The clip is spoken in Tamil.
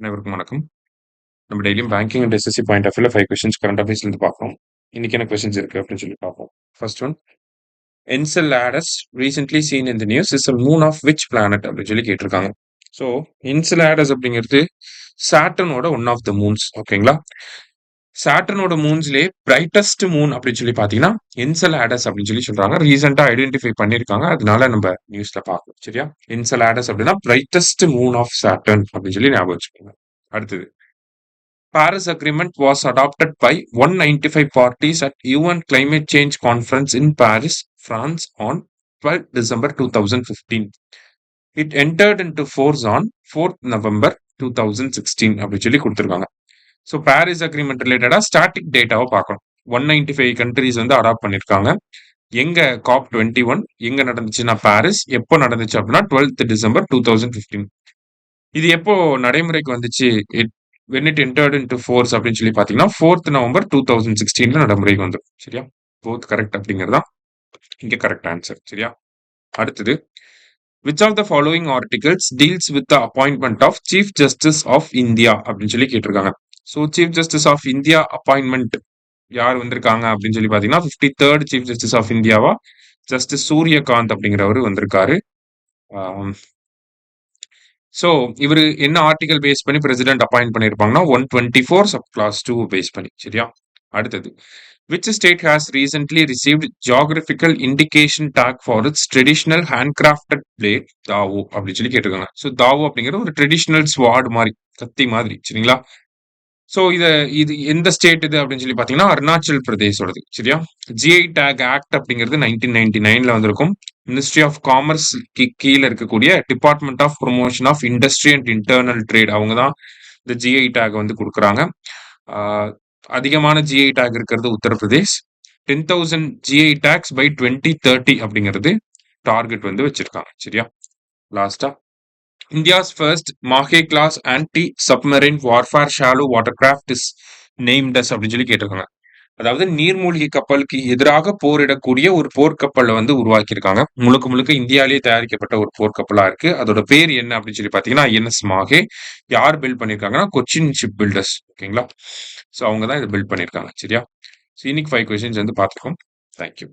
அனைவருக்கும் வணக்கம். நம்ம டெய்லியும் banking and SSC point of வியூல 5 கொஸ்டின்ஸ் கரண்ட் அஃபேர்ஸ்ல இருந்து பார்ப்போம். இன்னைக்கு என்ன கொஸ்டின்ஸ் இருக்கு அப்படின்னு சொல்லி பார்ப்போம். First one, Enceladus recently seen in the news is a moon of which planet அப்படின்னு சொல்லி கேட்டிருக்காங்க. ஸோ என்செலாடஸ் அப்படிங்கிறது சாட்டர்னோட ஒன் ஆஃப் த மூன்ஸ். ஓகேங்களா? சாட்டர்னோட மூன்ஸ்லயே பிரைட்டஸ்ட் மூன் அப்படின்னு சொல்லி பார்த்தீங்கன்னா என்செலாடஸ் அப்படின்னு சொல்லி சொல்றாங்க. ரீசெண்டா ஐடென்டிஃபை பண்ணியிருக்காங்க. அதனால நம்ம நியூஸ்ல பார்க்கணும். சரியா? என்செலாடஸ் அப்படின்னா பிரைட்டஸ்ட் மூன் ஆஃப் சாட்டர்ன் அப்படின்னு சொல்லி ஞாபகம் வச்சுக்கோங்க. அடுத்தது, Paris Agreement was adopted by 195 parties at UN Climate Change Conference in Paris, France on 12 December 2015. It entered into force on 4th November 2016 அப்படி சொல்லி கொடுத்துருக்காங்க. ஸோ பாரிஸ் அக்ரிமெண்ட் ரிலேட்டடாக ஸ்டாட்டிக் டேட்டாவை பார்க்கணும். 195 கண்ட்ரிஸ் வந்து அடாப்ட் பண்ணியிருக்காங்க. எங்க COP21 எங்க நடந்துச்சுன்னா பாரிஸ், எப்போ நடந்துச்சு அப்படின்னா 12th December 2015. இது எப்போ நடைமுறைக்கு வந்துச்சு? when it entered into force அப்படின்னு சொல்லி பார்த்தீங்கன்னா 4th November 2016 நடைமுறைக்கு வந்துடும். சரியா? போத் கரெக்ட் அப்படிங்கிறதா இங்க கரெக்ட் ஆன்சர். சரியா? அடுத்தது, which of the following articles deals with the appointment of Chief Justice of India அப்படின்னு சொல்லி கேட்டிருக்காங்க. So chief justice of India appointment யார் வந்திருக்காங்க அப்படின்னு சொல்லி பார்த்தீங்கன்னா 53rd சீஃப் ஜஸ்டிஸ் ஆஃப் இந்தியாவா ஜஸ்டிஸ் சூரியகாந்த் அப்படிங்கிறவர் வந்திருக்காரு. ஸோ இவர் என்ன ஆர்டிகல் பேஸ் பண்ணி பிரசிடென்ட் அப்பாயிண்ட் பண்ணியிருப்பாங்கன்னா 124 சப் கிளாஸ் 2 பேஸ் பண்ணி. சரியா? அடுத்தது, which state has recently received geographical indication tag for its traditional handcrafted blade Tao அப்படின்னு சொல்லி கேட்டிருக்காங்க. ஸோ தாவோ அப்படிங்கிற ஒரு ட்ரெடிஷ்னல் ஸ்வாட் மாதிரி, கத்தி மாதிரி. சரிங்களா? ஸோ இது எந்த ஸ்டேட் இது அப்படின்னு சொல்லி பார்த்தீங்கன்னா அருணாச்சல் பிரதேசோடது. சரியா? ஜிஐ டேக் ஆக்ட் அப்படிங்கிறது 1999 வந்திருக்கும். மினிஸ்ட்ரி ஆஃப் காமர்ஸ் கீழே இருக்கக்கூடிய department of promotion of industry and internal trade அவங்க தான் இந்த ஜிஐ டேக் வந்து கொடுக்குறாங்க. அதிகமான ஜிஐ டேக் இருக்கிறது உத்தரப்பிரதேஷ். 10,000 ஜிஐ டேக்ஸ் பை 2030 அப்படிங்கிறது டார்கெட் வந்து வச்சிருக்காங்க. சரியா? லாஸ்டா, India's first Mahe class anti-submarine warfare shallow watercraft is named as அப்படின்னு சொல்லி கேட்டிருக்காங்க. அதாவது நீர்மூழ்கி கப்பலுக்கு எதிராக போரிடக்கூடிய ஒரு போர்க்கப்பலை வந்து உருவாக்கியிருக்காங்க. முழுக்க முழுக்க இந்தியாவிலேயே தயாரிக்கப்பட்ட ஒரு போர்க்கப்பலா இருக்கு. அதோட பேர் என்ன அப்படின்னு சொல்லி பார்த்தீங்கன்னா ஐஎன்எஸ் மாஹே. யார் பில்ட் பண்ணியிருக்காங்கன்னா கொச்சின் ஷிப் பில்டர்ஸ். ஓகேங்களா? ஸோ அவங்க தான் இதை பில்ட் பண்ணியிருக்காங்க. சரியா? ஸோ இன்னைக்கு 5 கொஸ்டின்ஸ் வந்து பார்த்துருக்கோம். தேங்க்யூ.